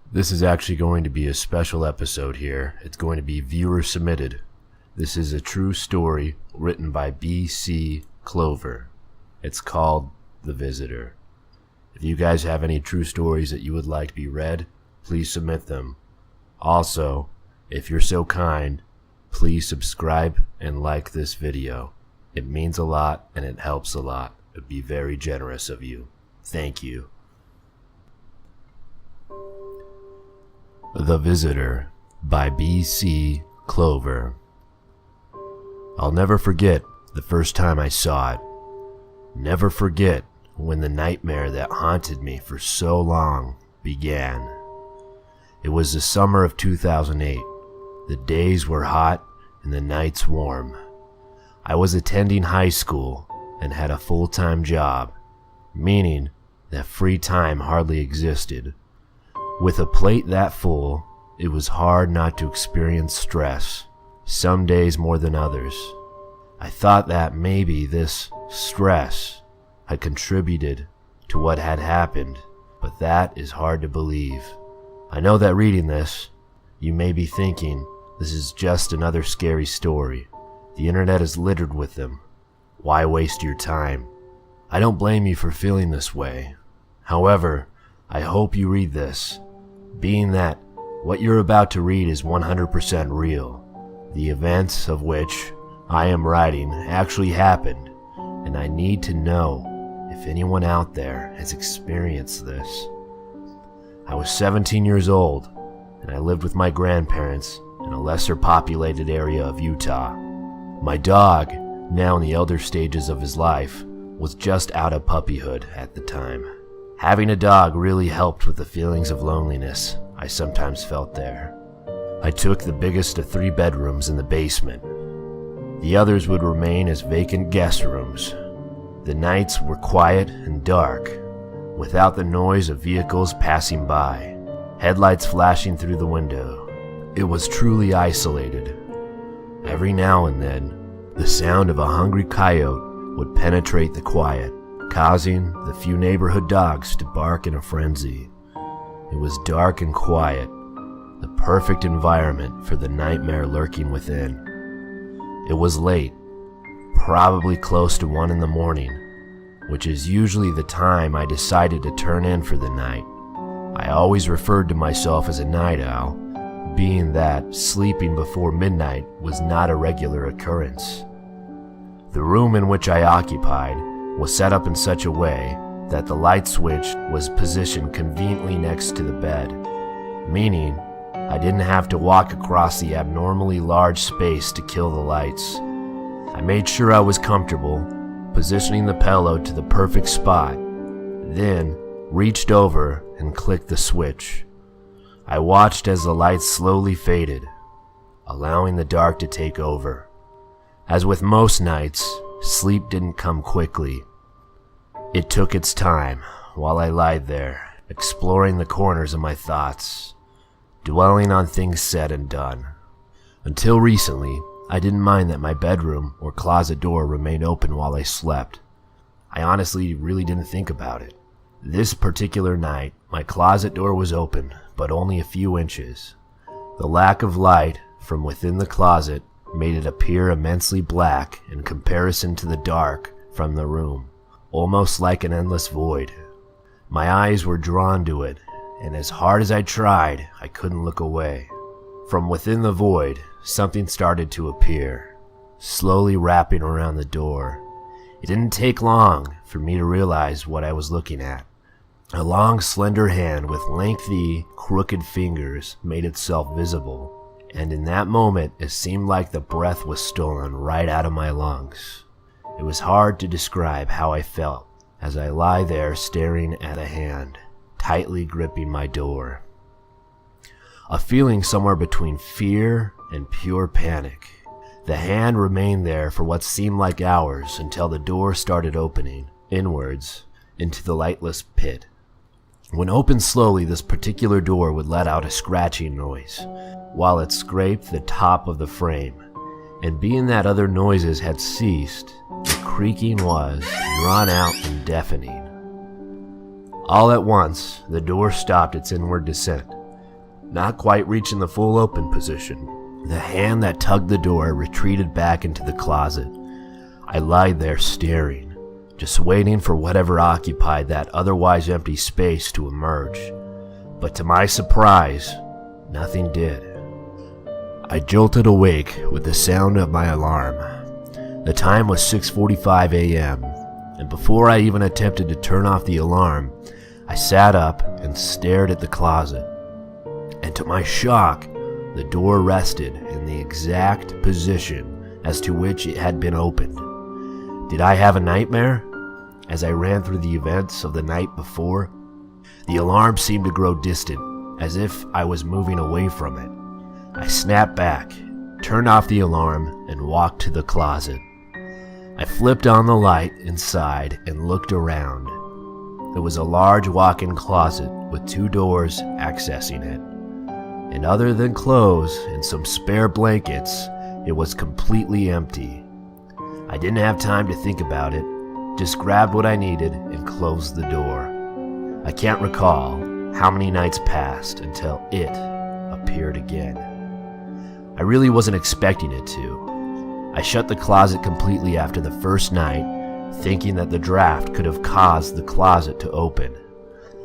This is actually going to be a special episode here. It's going to be viewer submitted. This is a true story written by B C Clover. It's called The Visitor. If you guys have any true stories that you would like to be read, please submit them. Also, if you're so kind, please subscribe and like this video. It means a lot and it helps a lot. It'd be very generous of you. Thank you. The Visitor by B C Clover. I'll never forget the first time I saw it. Never forget when the nightmare that haunted me for so long began. It was the summer of 2008. The days were hot and the nights warm. I was attending high school and had a full-time job, meaning that free time hardly existed. With a plate that full, it was hard not to experience stress, some days more than others. I thought that maybe this stress had contributed to what had happened, but that is hard to believe. I know that reading this, you may be thinking this is just another scary story. The internet is littered with them. Why waste your time? I don't blame you for feeling this way. However, I hope you read this, being that what you're about to read is 100% real. The events of which I am writing actually happened, and I need to know if anyone out there has experienced this. I was 17 years old, and I lived with my grandparents in a lesser populated area of Utah. My dog, now in the elder stages of his life, was just out of puppyhood at the time. Having a dog really helped with the feelings of loneliness I sometimes felt there. I took the biggest of 3 bedrooms in the basement. The others would remain as vacant guest rooms. The nights were quiet and dark, without the noise of vehicles passing by, headlights flashing through the window. It was truly isolated. Every now and then, the sound of a hungry coyote would penetrate the quiet, causing the few neighborhood dogs to bark in a frenzy. It was dark and quiet, the perfect environment for the nightmare lurking within. It was late, probably close to 1 in the morning, which is usually the time I decided to turn in for the night. I always referred to myself as a night owl, being that sleeping before midnight was not a regular occurrence. The room in which I occupied was set up in such a way that the light switch was positioned conveniently next to the bed, meaning I didn't have to walk across the abnormally large space to kill the lights. I made sure I was comfortable, positioning the pillow to the perfect spot, then reached over and clicked the switch. I watched as the lights slowly faded, allowing the dark to take over. As with most nights, sleep didn't come quickly. It took its time while I lied there, exploring the corners of my thoughts, dwelling on things said and done. Until recently, I didn't mind that my bedroom or closet door remained open while I slept. I honestly really didn't think about it. This particular night, my closet door was open, but only a few inches. The lack of light from within the closet made it appear immensely black in comparison to the dark from the room, almost like an endless void. My eyes were drawn to it, and as hard as I tried, I couldn't look away. From within the void, something started to appear, slowly wrapping around the door. It didn't take long for me to realize what I was looking at. A long, slender hand with lengthy, crooked fingers made itself visible, and in that moment it seemed like the breath was stolen right out of my lungs. It was hard to describe how I felt as I lie there staring at a hand, tightly gripping my door. A feeling somewhere between fear and pure panic. The hand remained there for what seemed like hours until the door started opening inwards into the lightless pit. When opened slowly, this particular door would let out a scratching noise while it scraped the top of the frame, and being that other noises had ceased, the creaking was drawn out and deafening. All at once, the door stopped its inward descent, not quite reaching the full open position. The hand that tugged the door retreated back into the closet. I lied there staring, just waiting for whatever occupied that otherwise empty space to emerge. But to my surprise, nothing did. I jolted awake with the sound of my alarm. The time was 6:45 a.m., and before I even attempted to turn off the alarm, I sat up and stared at the closet. And to my shock, the door rested in the exact position as to which it had been opened. Did I have a nightmare? As I ran through the events of the night before, the alarm seemed to grow distant, as if I was moving away from it. I snapped back, turned off the alarm, and walked to the closet. I flipped on the light inside and looked around. It was a large walk-in closet with 2 doors accessing it. And other than clothes and some spare blankets, it was completely empty. I didn't have time to think about it, just grabbed what I needed and closed the door. I can't recall how many nights passed until it appeared again. I really wasn't expecting it to. I shut the closet completely after the first night, thinking that the draft could have caused the closet to open.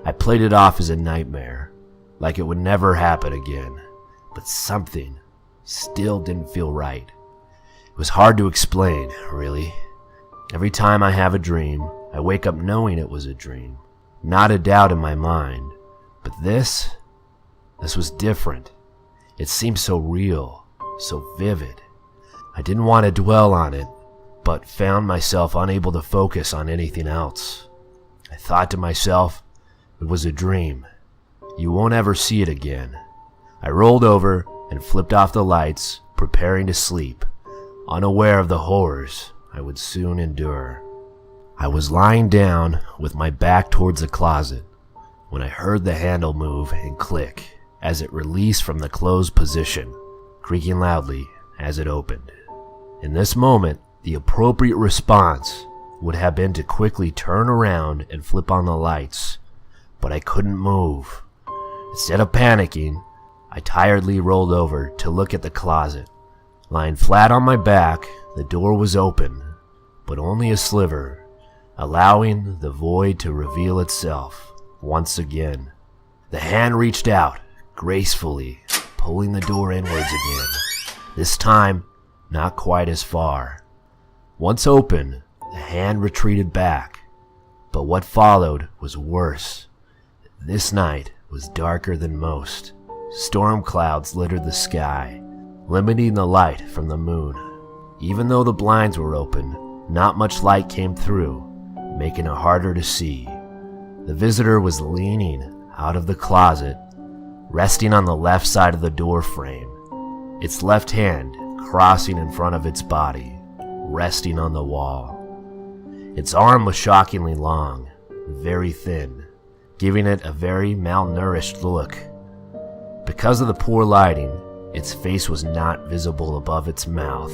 I played it off as a nightmare, like it would never happen again, but something still didn't feel right. It was hard to explain, really. Every time I have a dream, I wake up knowing it was a dream, not a doubt in my mind. But this was different. It seemed so real, so vivid. I didn't want to dwell on it, but found myself unable to focus on anything else. I thought to myself, it was a dream. You won't ever see it again. I rolled over and flipped off the lights, preparing to sleep, unaware of the horrors I would soon endure. I was lying down with my back towards the closet when I heard the handle move and click as it released from the closed position, creaking loudly as it opened. In this moment, the appropriate response would have been to quickly turn around and flip on the lights, but I couldn't move. Instead of panicking, I tiredly rolled over to look at the closet. Lying flat on my back, the door was open, but only a sliver, allowing the void to reveal itself once again. The hand reached out, gracefully, pulling the door inwards again. This time, not quite as far. Once open, the hand retreated back, but what followed was worse. This night was darker than most. Storm clouds littered the sky, limiting the light from the moon. Even though the blinds were open, not much light came through, making it harder to see. The visitor was leaning out of the closet, resting on the left side of the door frame, its left hand crossing in front of its body, resting on the wall. Its arm was shockingly long, very thin, giving it a very malnourished look. Because of the poor lighting, its face was not visible above its mouth,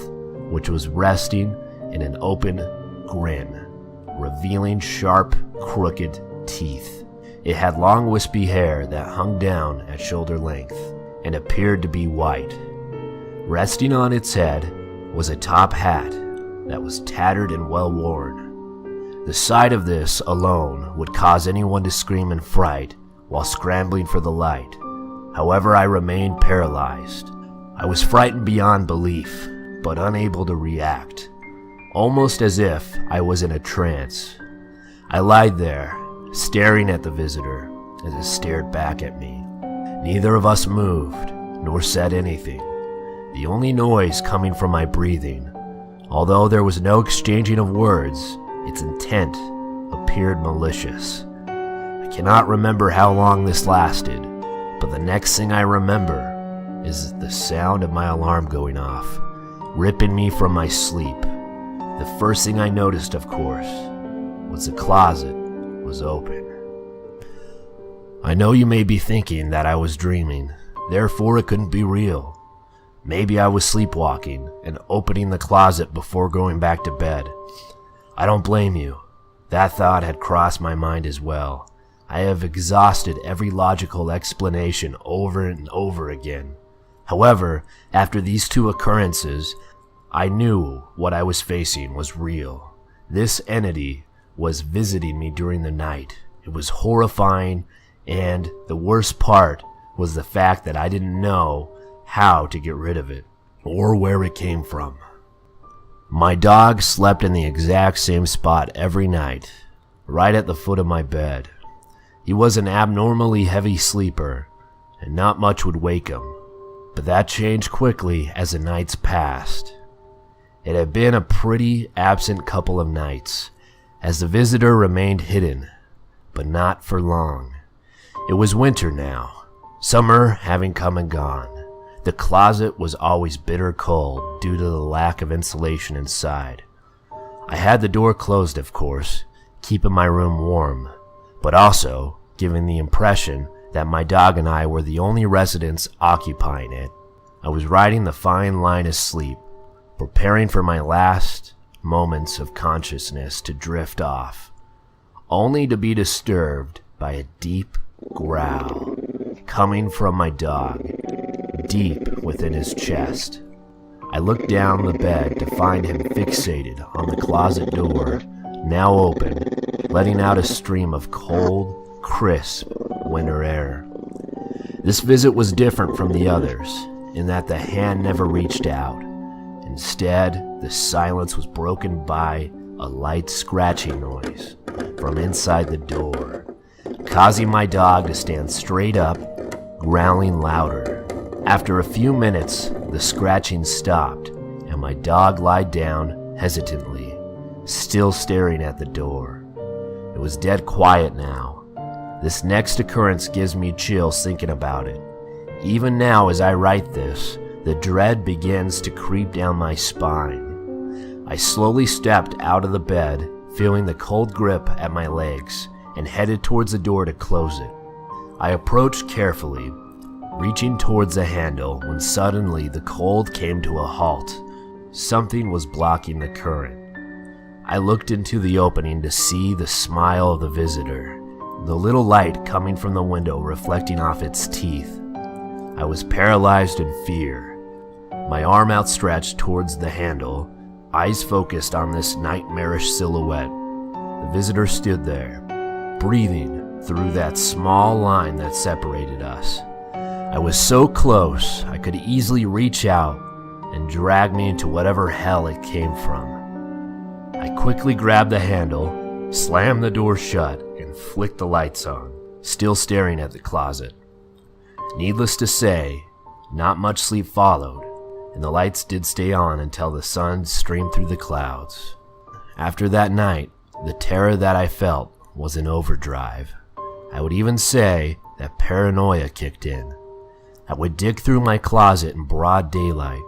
which was resting in an open grin, revealing sharp, crooked teeth. It had long wispy hair that hung down at shoulder length and appeared to be white. Resting on its head was a top hat that was tattered and well worn. The sight of this alone would cause anyone to scream in fright while scrambling for the light. However, I remained paralyzed. I was frightened beyond belief, but unable to react, almost as if I was in a trance. I lied there, staring at the visitor as it stared back at me. Neither of us moved, nor said anything, the only noise coming from my breathing. Although there was no exchanging of words, its intent appeared malicious. I cannot remember how long this lasted, but the next thing I remember is the sound of my alarm going off, ripping me from my sleep. The first thing I noticed, of course, was the closet was open. I know you may be thinking that I was dreaming, therefore it couldn't be real. Maybe I was sleepwalking and opening the closet before going back to bed. I don't blame you. That thought had crossed my mind as well. I I have exhausted every logical explanation over and over again. However, after these two occurrences, I knew what I was facing was real. This entity was visiting me during the night. It was horrifying, and the worst part was the fact that I didn't know how to get rid of it or where it came from. My dog slept in the exact same spot every night, right at the foot of my bed. He was an abnormally heavy sleeper, and not much would wake him, but that changed quickly as the nights passed. It had been a pretty absent couple of nights, as the visitor remained hidden, but not for long. It was winter now, summer having come and gone. The closet was always bitter cold due to the lack of insulation inside. I had the door closed, of course, keeping my room warm, but also giving the impression that my dog and I were the only residents occupying it. I was riding the fine line of sleep, preparing for my last moments of consciousness to drift off, only to be disturbed by a deep growl coming from my dog, deep within his chest. I looked down the bed to find him fixated on the closet door, now open, letting out a stream of cold, crisp winter air. This visit was different from the others, in that the hand never reached out. Instead, the silence was broken by a light scratching noise from inside the door, causing my dog to stand straight up, growling louder. After a few minutes, the scratching stopped, and my dog lied down hesitantly, still staring at the door. It was dead quiet now. This next occurrence gives me chills thinking about it. Even now as I write this, the dread begins to creep down my spine. I slowly stepped out of the bed, feeling the cold grip at my legs, and headed towards the door to close it. I approached carefully, reaching towards the handle when suddenly the cold came to a halt. Something was blocking the current. I looked into the opening to see the smile of the visitor, the little light coming from the window reflecting off its teeth. I was paralyzed in fear, my arm outstretched towards the handle, eyes focused on this nightmarish silhouette. The visitor stood there, breathing through that small line that separated us. I was so close, I could easily reach out and drag me into whatever hell it came from. I quickly grabbed the handle, slammed the door shut, and flicked the lights on, still staring at the closet. Needless to say, not much sleep followed, and the lights did stay on until the sun streamed through the clouds. After that night, the terror that I felt was in overdrive. I would even say that paranoia kicked in. I would dig through my closet in broad daylight,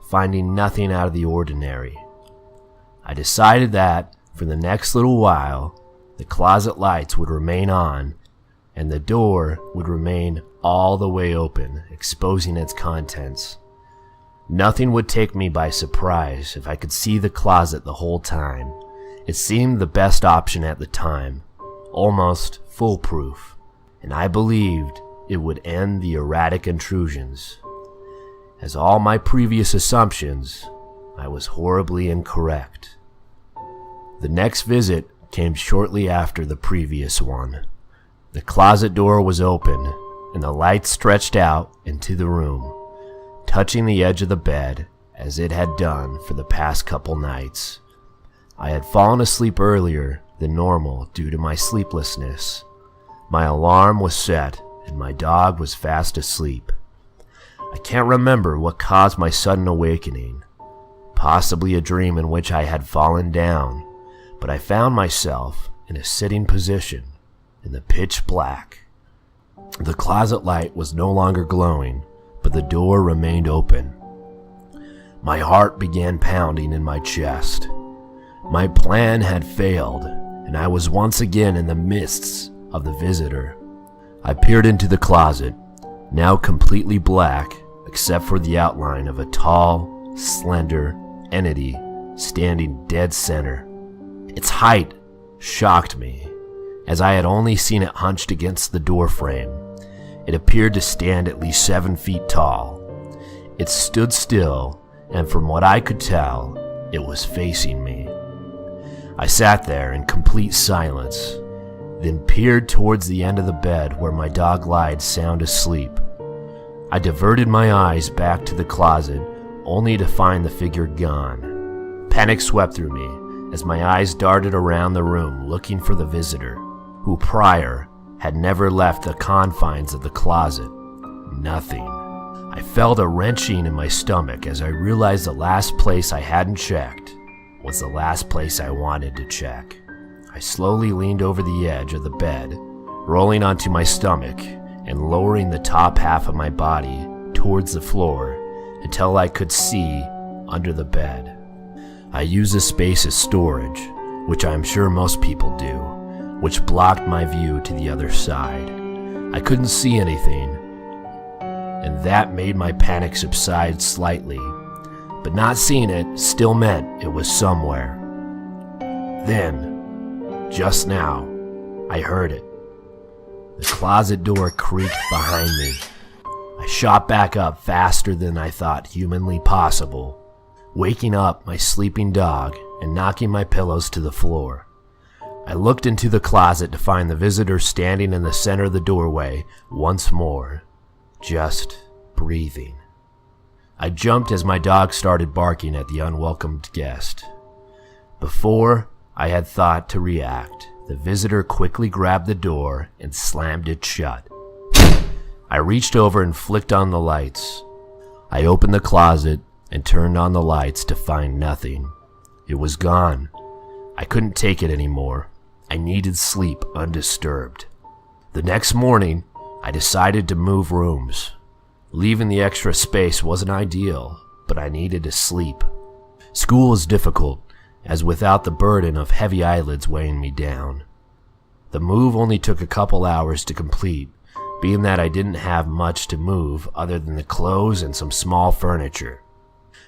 finding nothing out of the ordinary. I decided that, for the next little while, the closet lights would remain on, and the door would remain all the way open, exposing its contents. Nothing would take me by surprise if I could see the closet the whole time. It seemed the best option at the time, almost foolproof, and I believed it would end the erratic intrusions. As all my previous assumptions, I was horribly incorrect. The next visit came shortly after the previous one. The closet door was open, and the light stretched out into the room, touching the edge of the bed as it had done for the past couple nights. I had fallen asleep earlier than normal due to my sleeplessness. My alarm was set, and my dog was fast asleep. I can't remember what caused my sudden awakening, possibly a dream in which I had fallen down, but I found myself in a sitting position in the pitch black. The closet light was no longer glowing, but the door remained open. My heart began pounding in my chest. My plan had failed, and I was once again in the midst of the visitor. I peered into the closet, now completely black except for the outline of a tall, slender entity standing dead center. Its height shocked me. as I had only seen it hunched against the door frame. It appeared to stand at least 7 feet tall. It stood still, and from what I could tell, it was facing me. I sat there in complete silence, then peered towards the end of the bed where my dog lied sound asleep. I diverted my eyes back to the closet, only to find the figure gone. Panic swept through me as my eyes darted around the room looking for the visitor, who prior had never left the confines of the closet. Nothing. I felt a wrenching in my stomach as I realized the last place I hadn't checked was the last place I wanted to check. I slowly leaned over the edge of the bed, rolling onto my stomach and lowering the top half of my body towards the floor until I could see under the bed. I used the space as storage, which I am sure most people do, which blocked my view to the other side. I couldn't see anything, and that made my panic subside slightly, but not seeing it still meant it was somewhere. Then, just now, I heard it. The closet door creaked behind me. I shot back up faster than I thought humanly possible, waking up my sleeping dog and knocking my pillows to the floor. I looked into the closet to find the visitor standing in the center of the doorway once more, just breathing. I jumped as my dog started barking at the unwelcomed guest. Before I had thought to react, the visitor quickly grabbed the door and slammed it shut. I reached over and flicked on the lights. I opened the closet and turned on the lights to find nothing. It was gone. I couldn't take it anymore. I needed sleep undisturbed. The next morning, I decided to move rooms. Leaving the extra space wasn't ideal, but I needed to sleep. School is difficult, as without the burden of heavy eyelids weighing me down. The move only took a couple hours to complete, being that I didn't have much to move other than the clothes and some small furniture.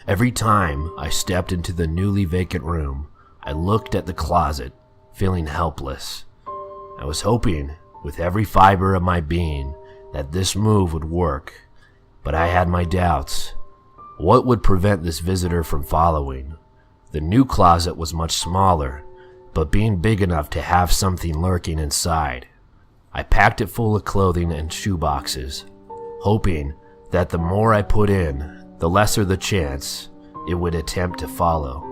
Every time I stepped into the newly vacant room, I looked at the closet, feeling helpless. I was hoping, with every fiber of my being, that this move would work, but I had my doubts. What would prevent this visitor from following? The new closet was much smaller, but being big enough to have something lurking inside. I packed it full of clothing and shoe boxes, hoping that the more I put in, the lesser the chance it would attempt to follow.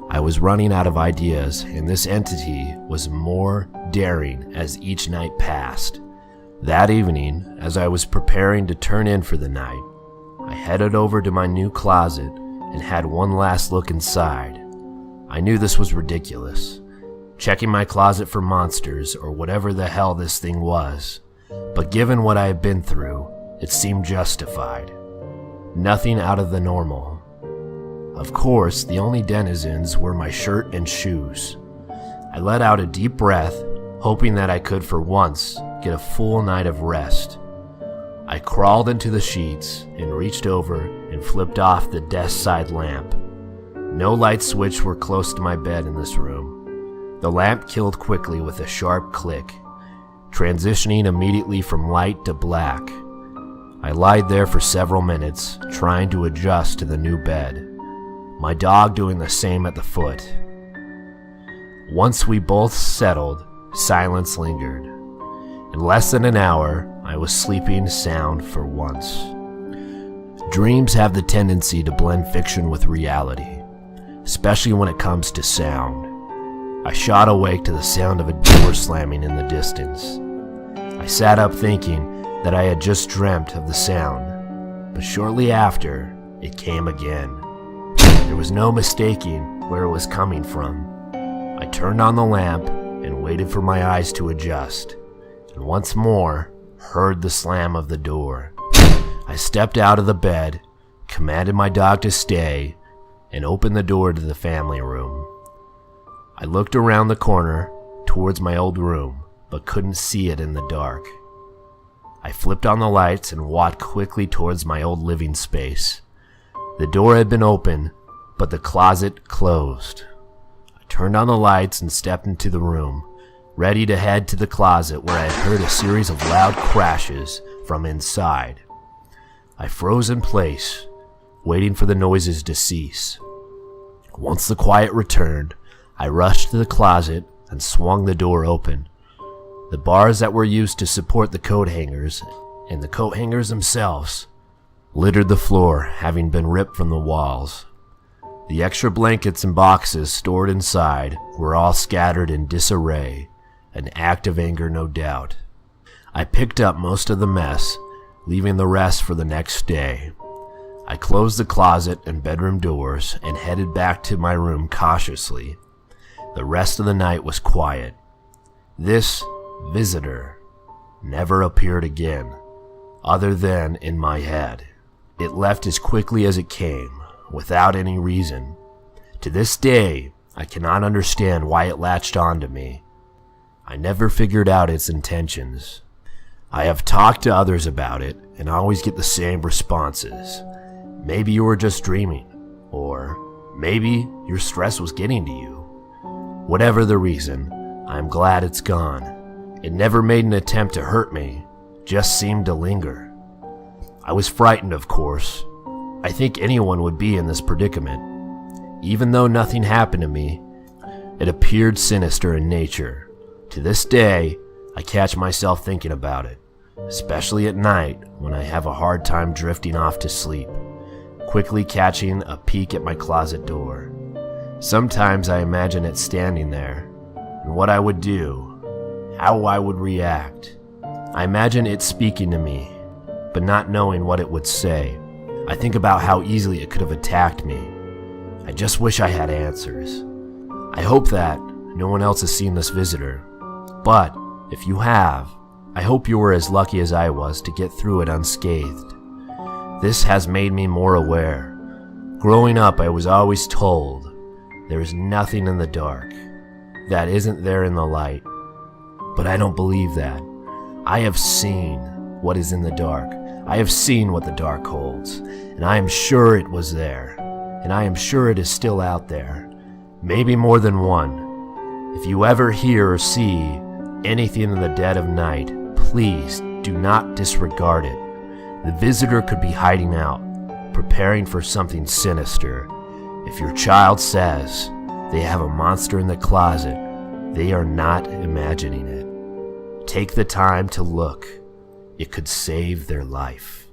I was running out of ideas, and this entity was more daring as each night passed. That evening, as I was preparing to turn in for the night, I headed over to my new closet and had one last look inside. I knew this was ridiculous, checking my closet for monsters or whatever the hell this thing was, but given what I had been through, it seemed justified. Nothing out of the normal. Of course, the only denizens were my shirt and shoes. I let out a deep breath, hoping that I could for once get a full night of rest. I crawled into the sheets and reached over and flipped off the desk side lamp. No light switch were close to my bed in this room. The lamp killed quickly with a sharp click, transitioning immediately from light to black. I lied there for several minutes, trying to adjust to the new bed, my dog doing the same at the foot. Once we both settled, silence lingered. In less than an hour, I was sleeping sound for once. Dreams have the tendency to blend fiction with reality, especially when it comes to sound. I shot awake to the sound of a door slamming in the distance. I sat up thinking that I had just dreamt of the sound, but shortly after, it came again. There was no mistaking where it was coming from. I turned on the lamp and waited for my eyes to adjust, and once more heard the slam of the door. I stepped out of the bed, commanded my dog to stay, and opened the door to the family room. I looked around the corner towards my old room, but couldn't see it in the dark. I flipped on the lights and walked quickly towards my old living space. The door had been open, but the closet closed. I turned on the lights and stepped into the room, ready to head to the closet where I had heard a series of loud crashes from inside. I froze in place, waiting for the noises to cease. Once the quiet returned, I rushed to the closet and swung the door open. The bars that were used to support the coat hangers and the coat hangers themselves littered the floor, having been ripped from the walls. The extra blankets and boxes stored inside were all scattered in disarray, an act of anger no doubt. I picked up most of the mess, leaving the rest for the next day. I closed the closet and bedroom doors and headed back to my room cautiously. The rest of the night was quiet. This visitor never appeared again, other than in my head. It left as quickly as it came, without any reason. To this day, I cannot understand why it latched onto me. I never figured out its intentions. I have talked to others about it and always get the same responses. Maybe you were just dreaming, or maybe your stress was getting to you. Whatever the reason, I'm glad it's gone. It never made an attempt to hurt me, just seemed to linger. I was frightened, of course. I think anyone would be in this predicament. Even though nothing happened to me, it appeared sinister in nature. To this day, I catch myself thinking about it, especially at night when I have a hard time drifting off to sleep, quickly catching a peek at my closet door. Sometimes I imagine it standing there, and what I would do, how I would react. I imagine it speaking to me, but not knowing what it would say. I think about how easily it could have attacked me. I just wish I had answers. I hope that no one else has seen this visitor, but if you have, I hope you were as lucky as I was to get through it unscathed. This has made me more aware. Growing up, I was always told there is nothing in the dark that isn't there in the light, but I don't believe that. I have seen what is in the dark. I have seen what the dark holds, and I am sure it was there, and I am sure it is still out there, maybe more than one. If you ever hear or see anything in the dead of night, please do not disregard it. The visitor could be hiding out, preparing for something sinister. If your child says they have a monster in the closet, they are not imagining it. Take the time to look. It could save their life.